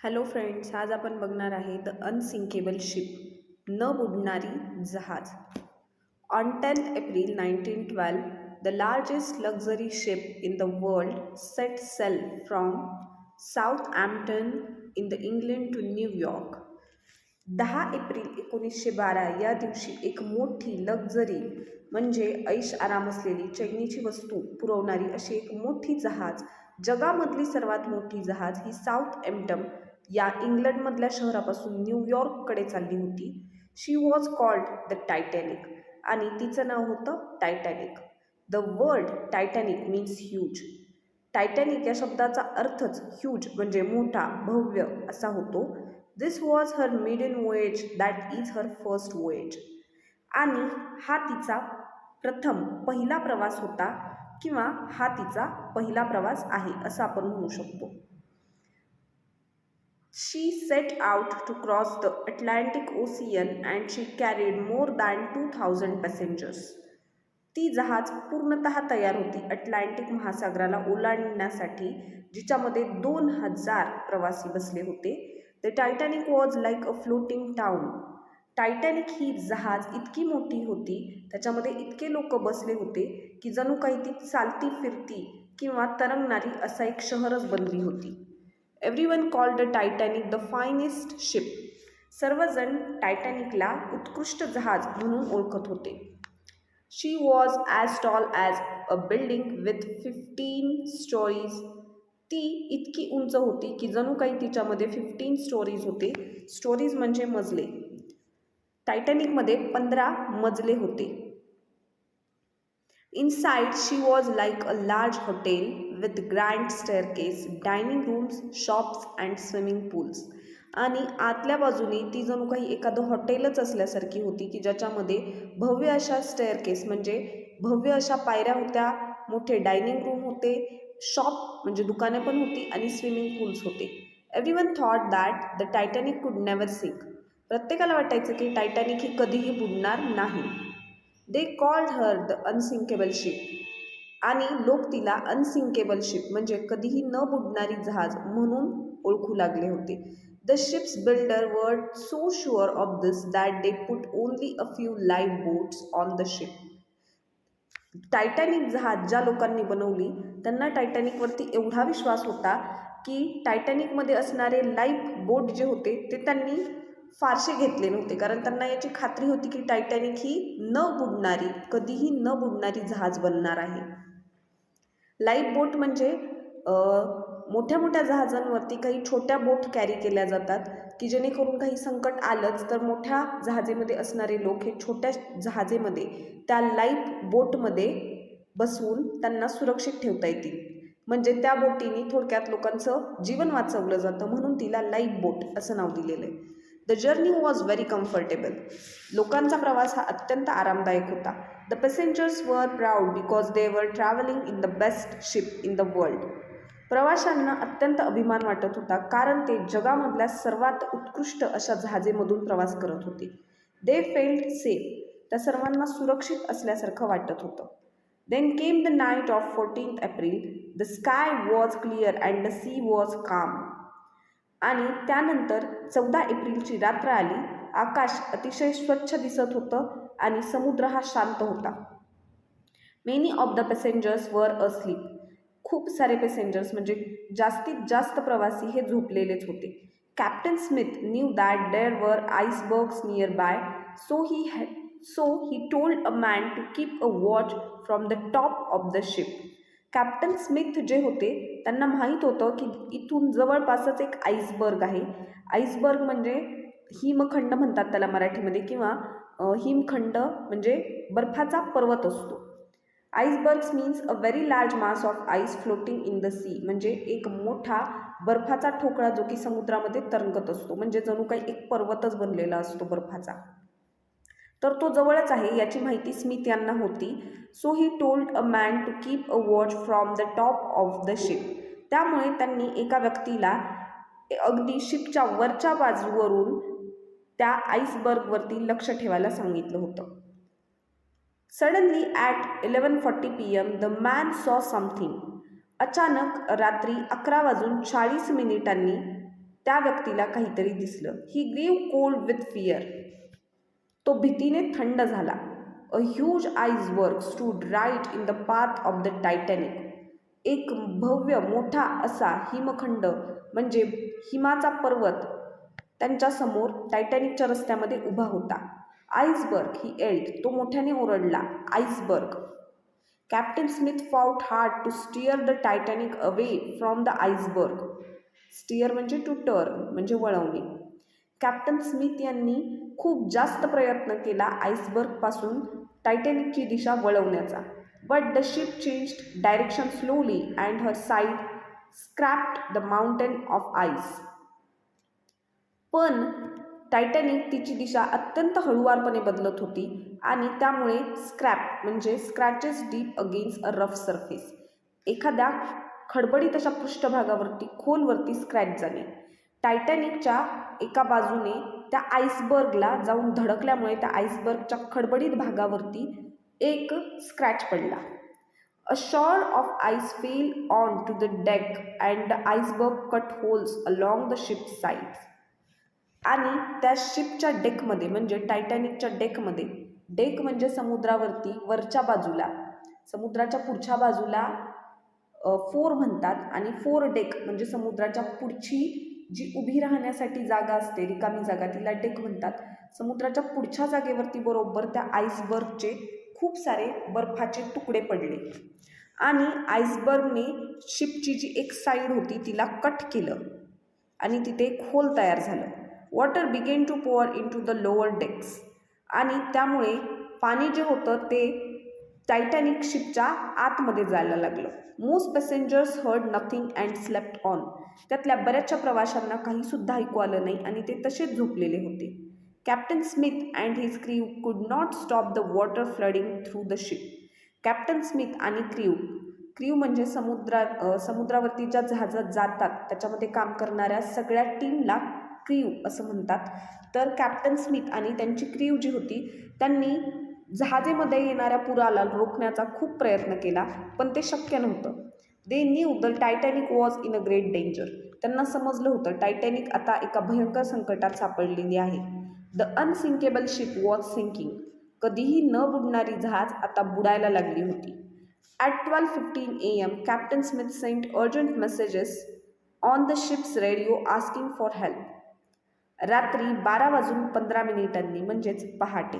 Hello friends, आज आपण बघणार आहे द अनसिंकेबल शिप, न बुडणारी जहाज. On 10th April 1912, the largest luxury ship in the world set sail from Southampton in the England to New York. 10 April 1912 या दिवशी एक मोठी लक्झरी म्हणजे ऐश आराम असलेली चैनीची वस्तू पुरवणारी अशी एक मोठी जहाज, जगामधली सर्वात मोठी जहाज ही साऊथ एम्प्टन या इंग्लंडमधल्या शहरापासून न्यूयॉर्ककडे चालली होती. She was called the Titanic आणि तिचं नाव होतं Titanic. The word Titanic means huge. Titanic या शब्दाचा अर्थच ह्यूज म्हणजे मोठा, भव्य असा होतो. This was her maiden voyage, that is her first voyage. आणि हा तिचा पहिला प्रवास होता किंवा हा तिचा पहिला प्रवास आहे असं आपण म्हणू शकतो. She set out to cross the Atlantic Ocean and she carried more than 2,000 passengers. ती जहाज पूर्णतः तयार होती अटलांटिक महासागराला ओलांडण्यासाठी, जिच्यामध्ये 2,000 प्रवासी बसले होते. The Titanic was like a floating town. Titanic ही जहाज इतकी मोठी होती, त्याच्यामध्ये इतके लोक बसले होते की जणू काही ती चालती फिरती किंवा तरंगणारी असा एक शहरच बनली होती. Everyone called the Titanic the finest ship. सर्वजण टायटॅनिकला उत्कृष्ट जहाज म्हणून ओळखत होते. She was as tall as a building with 15 storeys. ती इतकी उंच होती की जणू काही तिच्यामध्ये 15 स्टोरीज होते. स्टोरीज म्हणजे मजले. टायटॅनिकमध्ये 15 मजले होते. Inside, she was like a large hotel with grand staircase, dining rooms, shops and swimming pools. आणि आतल्या बाजूने ती जणू काही एखादं हॉटेलच असल्यासारखी होती की ज्याच्यामध्ये भव्य अशा स्टेअरकेस म्हणजे भव्य अशा पायऱ्या होत्या, मोठे डायनिंग रूम होते, शॉप म्हणजे दुकाने पण होती आणि स्विमिंग पूल्स होते. Everyone thought that the Titanic कुड नेव्हर सिंक. प्रत्येकाला वाटायचं की टायटॅनिक ही कधीही बुडणार नाही. They called her the unsinkable ship. आणि लोक तिला अनसिंकेबल शिप म्हणजे कधीही न बुडणारी जहाज म्हणून ओळखू लागले होते. द शिप्स बिल्डर वर so sure of this that they put only a few life boats on the ship. Titanic जहाज ज्या लोकांनी बनवली त्यांना टायटॅनिकवरती एवढा विश्वास होता की टायटॅनिकमध्ये असणारे लाईफ बोट जे होते ते त्यांनी फारसे घेतले नव्हते, कारण त्यांना याची खात्री होती की टायटॅनिक ही न बुडणारी, कधीही न बुडणारी जहाज बनणार आहे. लाईफ बोट म्हणजे मोठ्या मोठ्या जहाजांवरती काही छोट्या बोट कॅरी केल्या जातात की जेणेकरून काही संकट आलंच तर मोठ्या जहाजेमध्ये असणारे लोक हे छोट्या जहाजेमध्ये त्या लाईफ बोटमध्ये बसवून त्यांना सुरक्षित ठेवता येतील. म्हणजे त्या बोटीने थोडक्यात लोकांचं जीवन वाचवलं जातं, म्हणून तिला लाईफ बोट असं नाव दिलेलं आहे. The journey was very comfortable. लोकांचा प्रवास हा अत्यंत आरामदायक होता. द पॅसेंजर्स वर प्राऊड बिकॉज दे वर travelling in the best ship in the world. प्रवाशांना अत्यंत अभिमान वाटत होता कारण ते जगामधल्या सर्वात उत्कृष्ट अशा जहाजेमधून प्रवास करत होते. They felt safe. त्या सर्वांना सुरक्षित असल्यासारखं वाटत होतं. Then came the night of 14th April. The sky was clear and the sea was calm. आणि त्यानंतर 14 एप्रिलची रात्र आली. आकाश अतिशय स्वच्छ दिसत होतं आणि समुद्र हा शांत होता. मेनी ऑफ द पॅसेंजर्स वर अस्लीप. खूप सारे पॅसेंजर्स म्हणजे जास्तीत जास्त प्रवासी हे झोपलेलेच होते. Captain Smith knew that there were icebergs nearby, so he told a man to keep a watch from the top of the ship. Captain Smith जे होते त्यांना माहीत होतं की इथून जवळपासच एक आईसबर्ग आहे. आईसबर्ग म्हणजे हिमखंड म्हणतात त्याला मराठीमध्ये, किंवा हिमखंड म्हणजे बर्फाचा पर्वत असतो. Icebergs means a very large mass of ice floating in the sea. म्हणजे एक मोठा बर्फाचा ठोकळा जो की समुद्रामध्ये तरंगत असतो, म्हणजे जणू काही एक पर्वतच बनलेला असतो बर्फाचा. तर तो जवळच आहे याची माहिती स्मिथ यांना होती. So he told a man to keep a watch from the top of the ship. त्यामुळे त्यांनी एका व्यक्तीला अगदी शिपच्या वरच्या बाजूवरून त्या आईसबर्गवरती लक्ष ठेवायला सांगितलं होतं. Suddenly at 11:40 PM the man सॉ समथिंग. अचानक रात्री 11:40 मिनिटांनी त्या व्यक्तीला काहीतरी दिसलं. He grew cold with fear. तो भीतीने थंड झाला. A huge iceberg stood right in the path of the Titanic. एक भव्य मोठा असा हिमखंड म्हणजे हिमाचा पर्वत त्यांच्या समोर टायटॅनिकच्या रस्त्यामध्ये उभा होता. Iceberg he yelled. तो मोठ्याने ओरडला, iceberg. Captain Smith fought hard to steer the Titanic away from the iceberg. Steer म्हणजे टू टर्न म्हणजे वळवणे. कॅप्टन स्मिथ यांनी खूप जास्त प्रयत्न केला आईसबर्गपासून टायटॅनिकची दिशा वळवण्याचा. But the ship changed direction slowly and her side scraped the mountain of ice. पण टायटॅनिक तिची दिशा अत्यंत हळुवारपणे बदलत होती आणि त्यामुळे स्क्रॅप म्हणजे scratches deep against a rough surface. एखाद्या खडबडीत अशा पृष्ठभागावरती खोलवरती स्क्रॅच जाणे. टायटॅनिकच्या एका बाजूने त्या आईसबर्गला जाऊन धडकल्यामुळे त्या आईसबर्गच्या खडबडीत भागावरती एक स्क्रॅच पडला. A shower of ice fell onto the deck and the iceberg cut holes along the ship's sides. आणि त्या शिपच्या डेकमध्ये म्हणजे टायटॅनिकच्या डेकमध्ये, डेक म्हणजे समुद्रावरती वरच्या बाजूला, समुद्राच्या पुढच्या बाजूला फोर म्हणतात आणि फोर डेक म्हणजे समुद्राच्या पुढची जी उभी राहण्यासाठी जागा असते, रिकामी जागा, तिला डेक म्हणतात. समुद्राच्या पुढच्या जागेवरती बरोबर त्या आईसबर्गचे खूप सारे बर्फाचे तुकडे पडले आणि आईसबर्गने शिपची जी एक साईड होती तिला कट केलं आणि तिथे एक होल तयार झालं. Water began to pour into the lower decks. आणि त्यामुळे पाणी जे होतं ते टायटॅनिक शिपच्या आतमध्ये जायला लागलं. Most passengers heard nothing and slept on. त्यातल्या बऱ्याचशा प्रवाशांना काहीसुद्धा ऐकू आलं नाही आणि ते तसेच झोपलेले होते. Captain Smith and his crew कुड not stop the water flooding through the ship. Captain Smith आणि क्रीव म्हणजे समुद्रावरती ज्या जहाजात जातात त्याच्यामध्ये काम करणाऱ्या सगळ्या टीमला क्रीव असं म्हणतात. तर कॅप्टन स्मिथ आणि त्यांची क्रीव जी होती त्यांनी जहाजेमध्ये येणाऱ्या पुराला रोखण्याचा खूप प्रयत्न केला पण ते शक्य नव्हतं. They knew the Titanic was in a great danger. त्यांना समजलं होतं टायटॅनिक आता एका भयंकर संकटात सापडलेली आहे. The unsinkable ship was sinking. कधीही न बुडणारी जहाज आता बुडायला लागली होती. At 12:15 AM captain Smith sent urgent messages on the ship's radio asking for help. रात्री 12:15 म्हणजेच पहाटे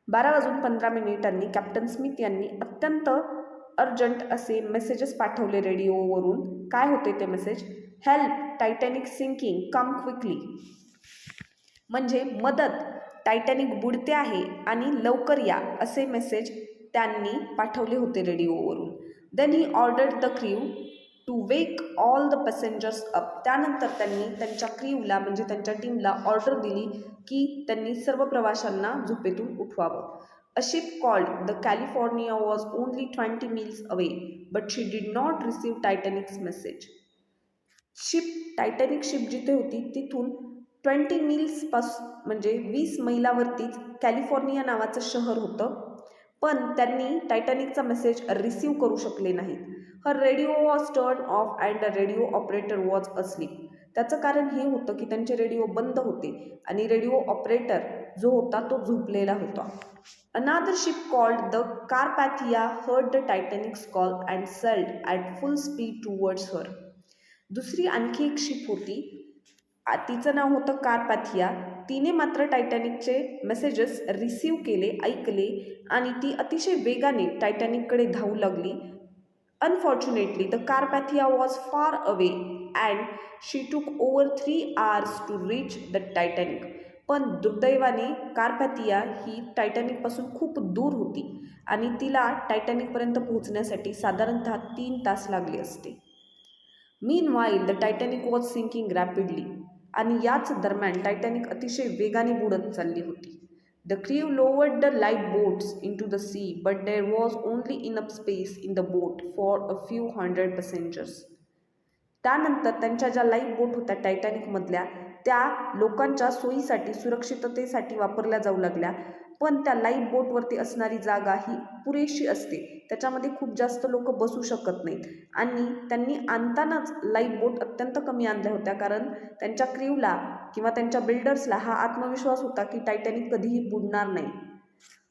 12:15 कॅप्टन स्मिथ यांनी अत्यंत अर्जंट असे मेसेजेस पाठवले रेडिओवरून. काय होते ते message? Help, Titanic sinking, come quickly. म्हणजे मदत, टायटॅनिक बुडते आहे आणि लवकर या असे मेसेज त्यांनी पाठवले होते रेडिओवरून. Then he ordered the crew to wake all the passengers up. त्यानंतर त्यांनी त्यांच्या क्रीवला म्हणजे त्यांच्या टीमला ऑर्डर दिली की त्यांनी सर्व प्रवाशांना झोपेतून उठवावं. A ship called the California was only 20 miles away but she did not receive Titanic's message. Titanic ship जिथे होती तिथून 20 miles म्हणजे 20 मैलावरतीच कॅलिफोर्निया नावाचं शहर होतं पण त्यांनी टायटॅनिकचा मेसेज रिसीव्ह करू शकले नाहीत. Her radio was turn off and the radio operator was asleep. त्याचं कारण हे होतं की त्यांचे रेडिओ बंद होते आणि रेडिओ ऑपरेटर जो होता तो झोपलेला होता. Another ship called the Carpathia heard the Titanic's call and sailed at full speed towards her. दुसरी आणखी एक शिप होती, तिचं नाव होतं कार्पाथिया. तिने मात्र टायटॅनिकचे मेसेजेस रिसीव्ह केले, ऐकले आणि ती अतिशय वेगाने टायटॅनिककडे धावू लागली. Unfortunately the Carpathia was far away and she took over 3 hours to reach the Titanic. पण दुर्दैवाने कार्पाथिया ही टायटॅनिकपासून खूप दूर होती आणि तिला टायटॅनिकपर्यंत पोहोचण्यासाठी साधारणतः 3 तास लागले असते. Meanwhile the Titanic was sinking rapidly. आणि याच दरम्यान टायटॅनिक अतिशय वेगाने बुडत चालली होती. The crew lowered the life boats into the sea but there was only enough space in the boat for a few 100 passengers. त्यानंतर त्यांच्या ज्या लाईफ बोट होत्या टायटॅनिकमधल्या त्या लोकांच्या सोयीसाठी सुरक्षिततेसाठी वापरल्या जाऊ लागल्या. पण त्या लाईफ बोटवरती असणारी जागा ही पुरेशी असते, त्याच्यामध्ये खूप जास्त लोक बसू शकत नाहीत. आणि त्यांनी आणतानाच लाईफ बोट अत्यंत कमी आणल्या होत्या, कारण त्यांच्या क्रीवला किंवा त्यांच्या बिल्डर्सला हा आत्मविश्वास होता की टायटॅनिक कधीही बुडणार नाही.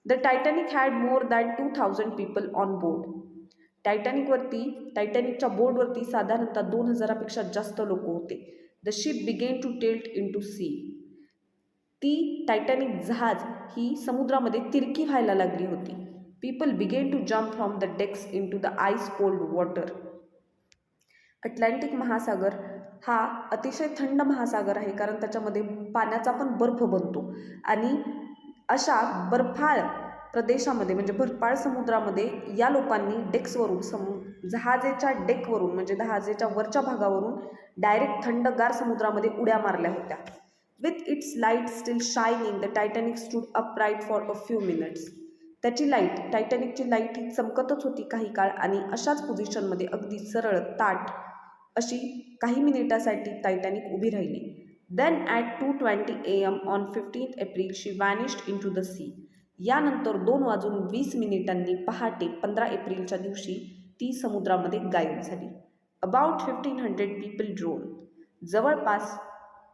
The Titanic had more than 2000 people on board. टायटॅनिकच्या बोर्डवरती साधारणतः 2000पेक्षा जास्त लोक होते. The ship began to tilt into sea. ती टायटॅनिक जहाज ही समुद्रामध्ये तिरकी व्हायला लागली होती. People began to jump from the decks into the ice cold water. Atlantic महासागर हा अतिशय थंड महासागर आहे, कारण त्याच्यामध्ये पाण्याचा पण बर्फ बनतो. आणि अशा बर्फाळ प्रदेशामध्ये म्हणजे बर्फाळ समुद्रामध्ये या लोकांनी डेक्सवरून जहाजेच्या डेकवरून म्हणजे जहाजेच्या वरच्या भागावरून डायरेक्ट थंडगार समुद्रामध्ये उड्या मारल्या होत्या. With its light still shining the Titanic stood upright for a few minutes. टायटॅनिकची लाईट ही चमकतच होती काही काळ, आणि अशाच पोझिशनमध्ये अगदी सरळ ताट अशी काही मिनिटासाठी टायटॅनिक उभी राहिली. Then at 2:20 AM on 15 April she vanished into the sea. यानंतर 2:20 पहाटे 15 एप्रिलच्या दिवशी ती समुद्रामध्ये गायब झाली. About 1500 people drowned. जवळपास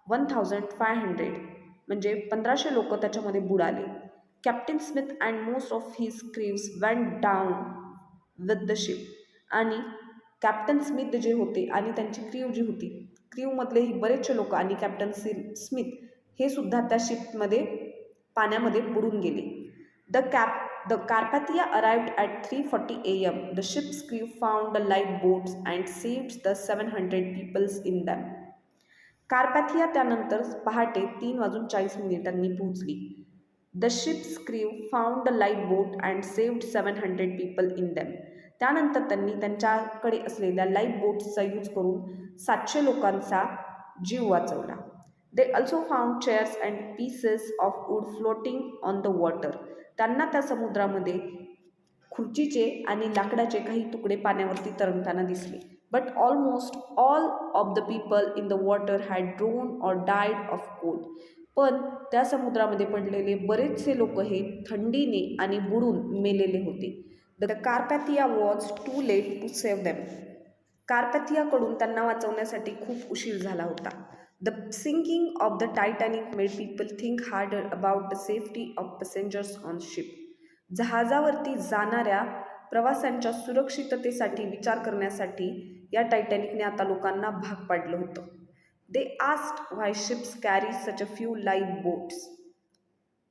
1500 म्हणजे 1500 लोक त्याच्यामध्ये बुडाले. Captain Smith and most of his crews went down with the ship. आणि कॅप्टन स्मिथ जे होते आणि त्यांची क्रीव जी होती, क्रीवमधलेही बरेचसे लोक आणि कॅप्टन स्मिथ हे सुद्धा त्या शिपमध्ये पाण्यामध्ये बुडून गेले. The Carpathia arrived at 3:40 AM. The ship's crew found the life boats and saved the 700 peoples in them. Carpathia त्यानंतर पहाटे 3:40 पोहोचली. The ship's crew found the life boat and saved 700 people in them. त्यानंतर त्यांनी त्यांच्याकडे असलेल्या life बोट्सचा use करून 700 लोकांचा जीव वाचवला. They also found chairs and pieces of wood floating on the water. त्यांना त्या समुद्रामध्ये खुर्चीचे आणि लाकडाचे काही तुकडे पाण्यावरती तरंगताना दिसले. But almost all of the people in the water had drowned or died of cold. पण त्या समुद्रामध्ये पडलेले बरेचसे लोक हे थंडीने आणि बुडून मेलेले होते. The Carpathia was too late to save them. कार्पाथियाकडून त्यांना वाचवण्यासाठी खूप उशीर झाला होता. The sinking of the Titanic made people think harder about the safety of passengers on ship. जहाजावरती जाणाऱ्या प्रवाशांच्या सुरक्षिततेसाठी विचार करण्यासाठी या टायटॅनिकने आता लोकांना भाग पाडलं होतं. They asked why ships carry such a few life boats.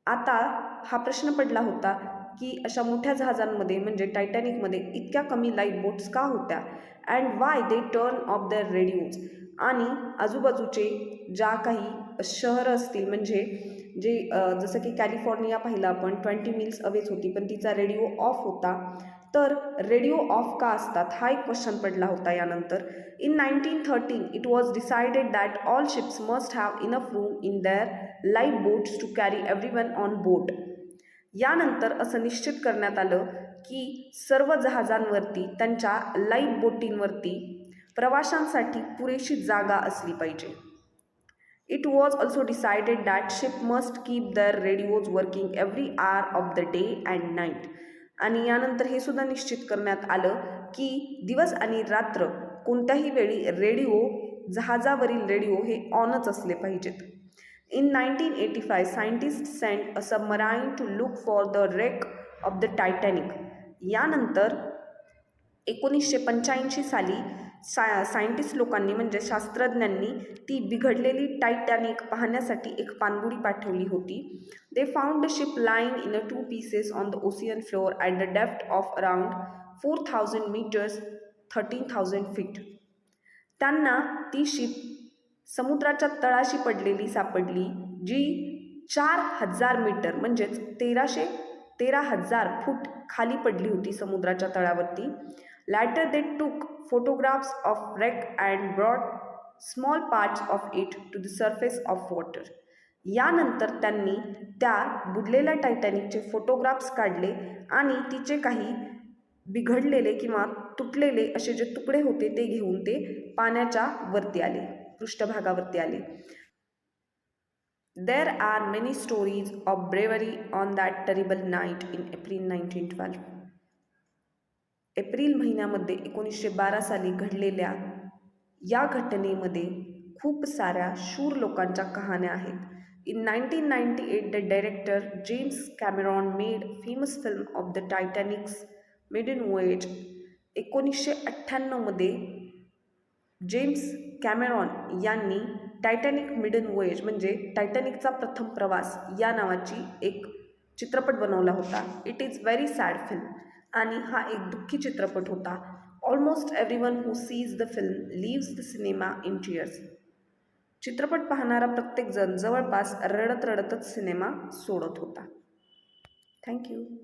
आता हा प्रश्न पडला होता की अशा मोठ्या जहाजांमध्ये म्हणजे टायटॅनिकमध्ये इतक्या कमी लाईफ बोट्स का होत्या. And why they turn off their radios. आणि आजूबाजूचे ज्या काही शहरं असतील म्हणजे जे जसं की कॅलिफोर्निया पाहिलं आपण 20 मिल्स अवेच होती, पण तिचा रेडिओ ऑफ होता. तर रेडिओ ऑफ का असतात हा एक क्वेश्चन पडला होता यानंतर. In 1913 it was decided that all ships must have enough room in their life boats to carry everyone on boat. यानंतर असं निश्चित करण्यात आलं की सर्व जहाजांवरती त्यांच्या लाईफ बोटींवरती प्रवाशांसाठी पुरेशी जागा असली पाहिजे. It was also decided that ship must keep their radios working every hour of the day and night. आणि यानंतर हे सुद्धा निश्चित करण्यात आलं की दिवस आणि रात्र कोणत्याही वेळी जहाजावरील रेडिओ हे ऑनच असले पाहिजेत. In 1985 scientist sent a submarine to look for the wreck of the Titanic. यानंतर 1985 साली सायंटिस्ट लोकांनी म्हणजे शास्त्रज्ञांनी ती बिघडलेली टायटॅनिक पाहण्यासाठी एक पाणबुडी पाठवली होती. They found the ship lying in 2 pieces on the ocean floor at the depth of around 4000 meters 13,000 feet. त्यांना ती शिप समुद्राच्या तळाशी पडलेली सापडली, जी 4000 मीटर म्हणजेच 13,000 फूट खाली पडली होती समुद्राच्या तळावरती. लॅटर दे टूक photographs of wreck and brought small parts of it to the surface of water. यानंतर त्यांनी त्या बुडलेल्या टायटॅनिकचे फोटोग्राफ्स काढले आणि तिचे काही बिघडलेले किंवा तुटलेले असे जे तुकडे होते ते घेऊन ते पाण्याच्या वरती आले, पृष्ठभागावरती आले. There are many stories of bravery on that terrible night in April 1912. April महिन्यामध्ये 1912 साली घडलेल्या या घटनेमध्ये खूप साऱ्या शूर लोकांच्या कहाण्या आहेत. In 1998 the director James Cameron made famous film of the Titanic's maiden voyage. 1998मध्ये जेम्स कॅमेरॉन यांनी टायटॅनिक मिडन वोएज म्हणजे टायटॅनिकचा प्रथम प्रवास या नावाची एक चित्रपट बनवला होता. It is very sad film आणि हा एक दुःखी चित्रपट होता. Almost everyone who sees the film leaves the cinema in tears. चित्रपट पाहणारा प्रत्येकजण जवळपास रडत रडतच सिनेमा सोडत होता. थँक्यू.